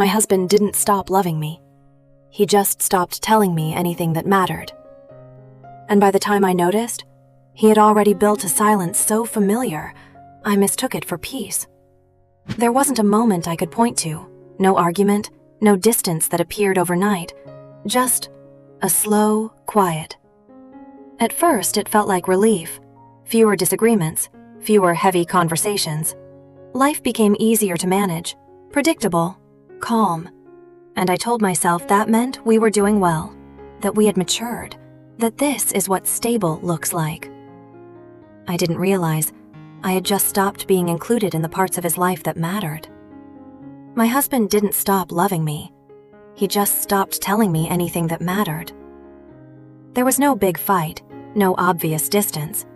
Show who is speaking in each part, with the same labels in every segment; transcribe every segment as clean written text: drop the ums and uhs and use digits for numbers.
Speaker 1: My husband didn't stop loving me. He just stopped telling me anything that mattered. And by the time I noticed, he had already built a silence so familiar, I mistook it for peace. There wasn't a moment I could point to, no argument, no distance that appeared overnight, just a slow quiet. At first, it felt like relief, fewer disagreements, fewer heavy conversations. Life became easier to manage, predictable, calm. And I told myself that meant we were doing well, that we had matured, that this is what stable looks like. I didn't realize I had just stopped being included in the parts of his life that mattered. My husband didn't stop loving me. He just stopped telling me anything that mattered. There was no big fight, no obvious distance,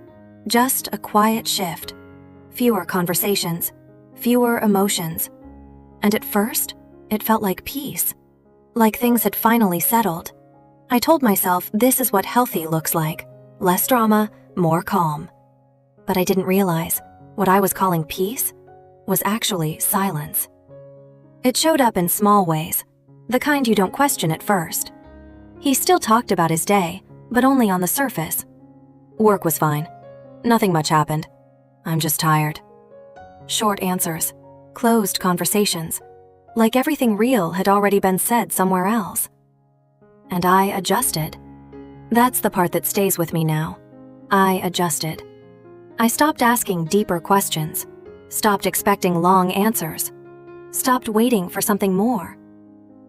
Speaker 1: just a quiet shift, fewer conversations, fewer emotions. And at first, it felt like peace, like things had finally settled. I told myself this is what healthy looks like, less drama, more calm. But I didn't realize what I was calling peace was actually silence. It showed up in small ways, the kind you don't question at first. He still talked about his day, but only on the surface. Work was fine. Nothing much happened. I'm just tired. Short answers, closed conversations, like everything real had already been said somewhere else. And I adjusted. That's the part that stays with me now. I adjusted. I stopped asking deeper questions, stopped expecting long answers, stopped waiting for something more.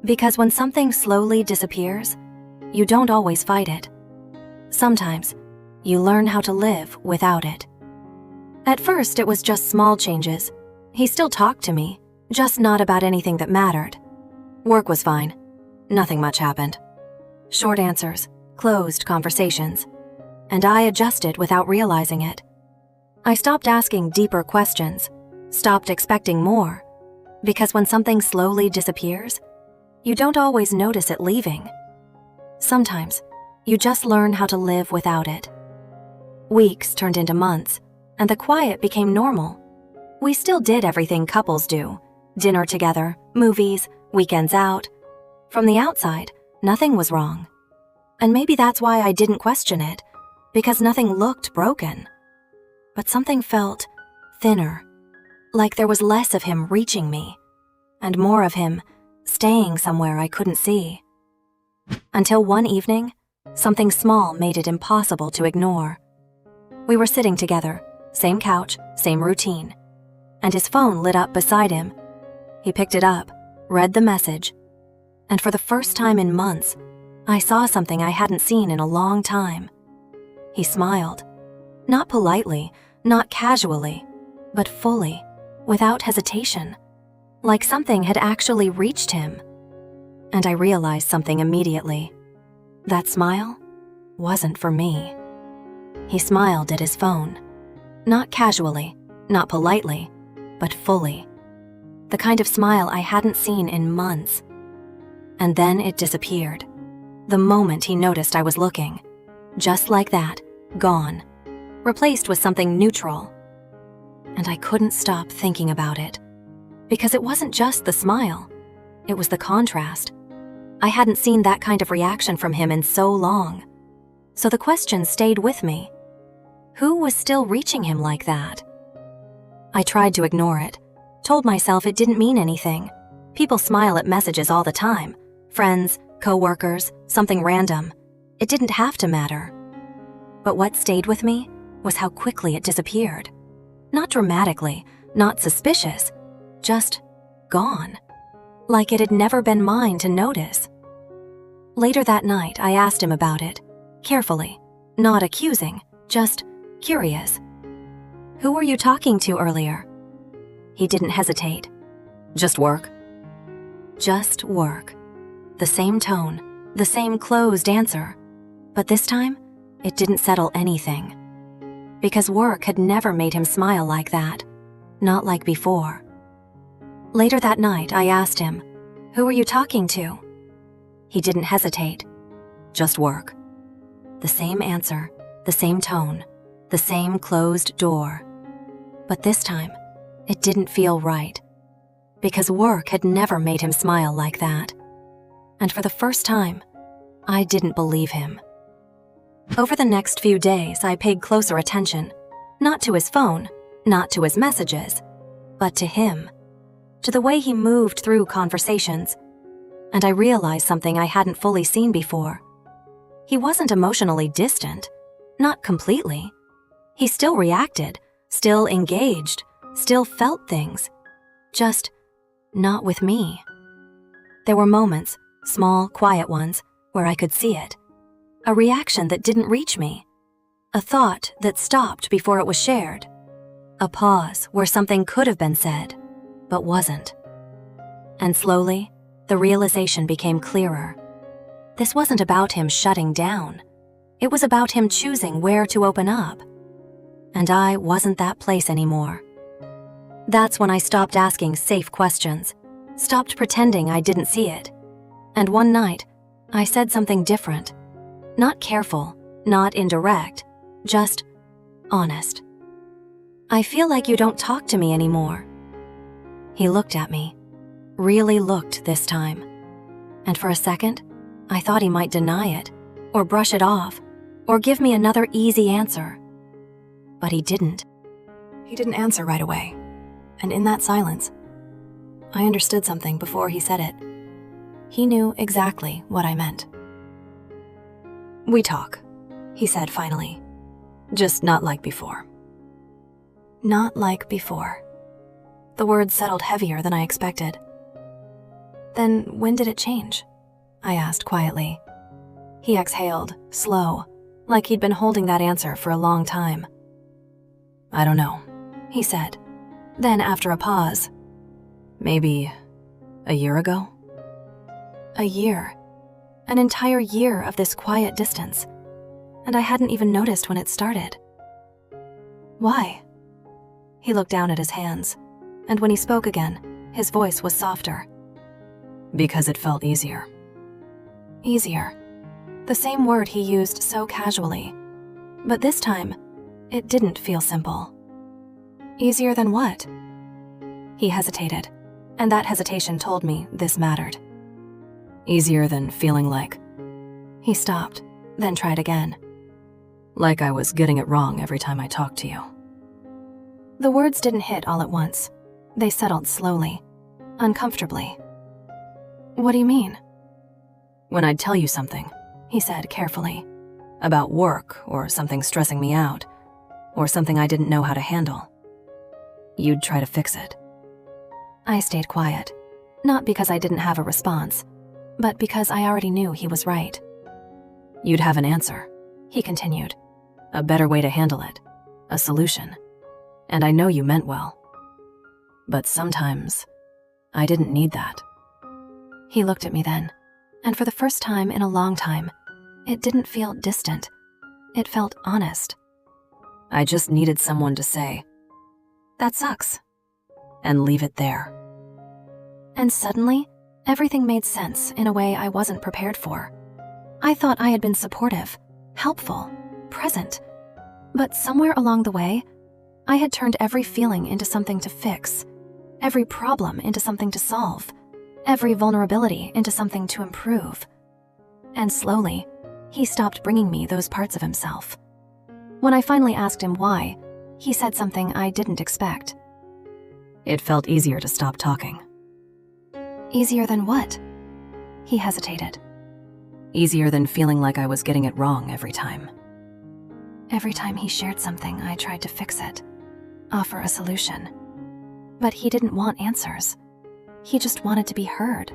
Speaker 1: Because when something slowly disappears, you don't always fight it. Sometimes, you learn how to live without it. At first, it was just small changes. He still talked to me, just not about anything that mattered. Work was fine. Nothing much happened. Short answers, closed conversations. And I adjusted without realizing it. I stopped asking deeper questions, stopped expecting more. Because when something slowly disappears, you don't always notice it leaving. Sometimes, you just learn how to live without it. Weeks turned into months, and the quiet became normal. We still did everything couples do. Dinner together, movies, weekends out. From the outside, nothing was wrong. And maybe that's why I didn't question it, because nothing looked broken. But something felt thinner, like there was less of him reaching me, and more of him staying somewhere I couldn't see. Until one evening, something small made it impossible to ignore. We were sitting together, same couch, same routine, and his phone lit up beside him. He picked it up, read the message, and for the first time in months, I saw something I hadn't seen in a long time. He smiled. Not politely, not casually, but fully, without hesitation, like something had actually reached him. And I realized something immediately. That smile wasn't for me. He smiled at his phone. Not casually, not politely, but fully. The kind of smile I hadn't seen in months. And then it disappeared. The moment he noticed I was looking. Just like that, gone. Replaced with something neutral. And I couldn't stop thinking about it. Because it wasn't just the smile. It was the contrast. I hadn't seen that kind of reaction from him in so long. So the question stayed with me. Who was still reaching him like that? I tried to ignore it, told myself it didn't mean anything. People smile at messages all the time. Friends, co-workers, something random. It didn't have to matter. But what stayed with me was how quickly it disappeared. Not dramatically, not suspicious, just gone. Like it had never been mine to notice. Later that night, I asked him about it, carefully, not accusing, just curious. Who were you talking to earlier? He didn't hesitate. Just work. Just work. The same tone, the same closed answer. But this time, it didn't settle anything. Because work had never made him smile like that, not like before. Later that night, I asked him, who were you talking to? He didn't hesitate. Just work. The same answer, the same tone, the same closed door. But this time, it didn't feel right. because work had never made him smile like that. And for the first time, I didn't believe him. Over the next few days, I paid closer attention, not to his phone, not to his messages, but to him, to the way he moved through conversations. And I realized something I hadn't fully seen before. He wasn't emotionally distant, not completely. He still reacted, still engaged, still felt things, just not with me. There were moments, small, quiet ones, where I could see it. A reaction that didn't reach me. A thought that stopped before it was shared. A pause where something could have been said, but wasn't. And slowly, the realization became clearer. This wasn't about him shutting down. It was about him choosing where to open up. And I wasn't that place anymore. That's when I stopped asking safe questions, stopped pretending I didn't see it. And one night, I said something different. Not careful, not indirect, just honest. I feel like you don't talk to me anymore. He looked at me, really looked this time. And for a second, I thought he might deny it, or brush it off, or give me another easy answer. But he didn't. He didn't answer right away. And in that silence, I understood something before he said it. He knew exactly what I meant. "We talk," he said finally. "Just not like before." Not like before. The words settled heavier than I expected. "Then when did it change?" I asked quietly. He exhaled, slow, like he'd been holding that answer for a long time. "I don't know," he said. Then after a pause, "Maybe a year ago?" A year. An entire year of this quiet distance. And I hadn't even noticed when it started. "Why?" He looked down at his hands, and when he spoke again, his voice was softer. "Because it felt easier." Easier. The same word he used so casually. But this time, it didn't feel simple. Easier than what? He hesitated, and that hesitation told me this mattered. "Easier than feeling like..." He stopped, then tried again. "Like I was getting it wrong every time I talked to you." The words didn't hit all at once. They settled slowly, uncomfortably. "What do you mean?" "When I'd tell you something," he said carefully, "about work or something stressing me out, or something I didn't know how to handle, you'd try to fix it." I stayed quiet, not because I didn't have a response, but because I already knew he was right. "You'd have an answer," he continued, "a better way to handle it, a solution. And I know you meant well. But sometimes, I didn't need that." He looked at me then, and for the first time in a long time, it didn't feel distant. It felt honest. "I just needed someone to say, 'That sucks,' and leave it there." And suddenly, everything made sense in a way I wasn't prepared for. I thought I had been supportive, helpful, present. But somewhere along the way, I had turned every feeling into something to fix, every problem into something to solve, every vulnerability into something to improve. And slowly, he stopped bringing me those parts of himself. When I finally asked him why, he said something I didn't expect. "It felt easier to stop talking." "Easier than what?" He hesitated. "Easier than feeling like I was getting it wrong every time." Every time he shared something, I tried to fix it, offer a solution. But he didn't want answers. He just wanted to be heard.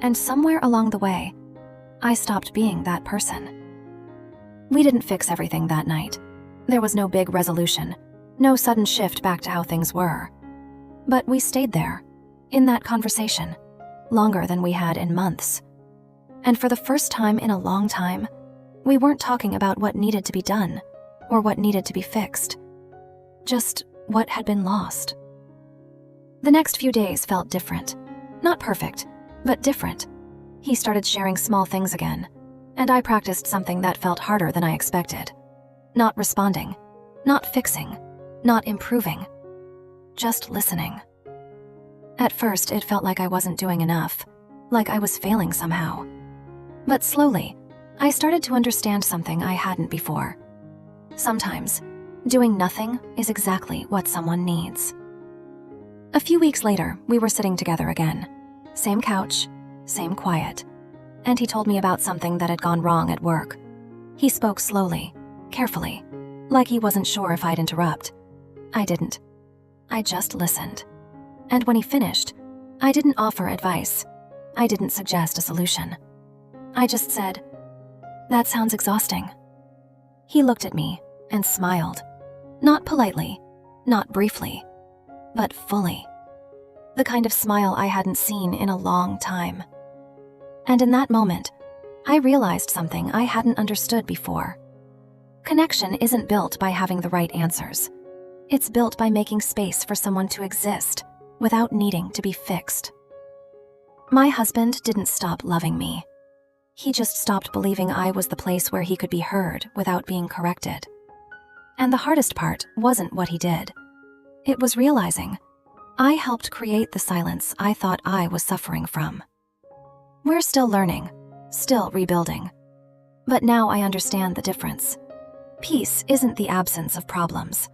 Speaker 1: And somewhere along the way, I stopped being that person. We didn't fix everything that night. There was no big resolution, no sudden shift back to how things were. But we stayed there, in that conversation, longer than we had in months. And for the first time in a long time, we weren't talking about what needed to be done or what needed to be fixed, just what had been lost. The next few days felt different. Not perfect, but different. He started sharing small things again, and I practiced something that felt harder than I expected. Not responding, not fixing, not improving, just listening. At first, it felt like I wasn't doing enough, like I was failing somehow. But slowly, I started to understand something I hadn't before. Sometimes, doing nothing is exactly what someone needs. A few weeks later, we were sitting together again. Same couch, same quiet. And he told me about something that had gone wrong at work. He spoke slowly, carefully, like he wasn't sure if I'd interrupt. I didn't. I just listened. And when he finished, I didn't offer advice. I didn't suggest a solution. I just said, "That sounds exhausting." He looked at me and smiled. Not politely, not briefly, but fully. The kind of smile I hadn't seen in a long time. And in that moment, I realized something I hadn't understood before. Connection isn't built by having the right answers. It's built by making space for someone to exist without needing to be fixed. My husband didn't stop loving me. He just stopped believing I was the place where he could be heard without being corrected. And the hardest part wasn't what he did. It was realizing I helped create the silence I thought I was suffering from. We're still learning, still rebuilding. But now I understand the difference. Peace isn't the absence of problems.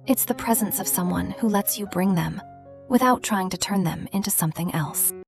Speaker 1: It's the presence of someone who lets you bring them without trying to turn them into something else.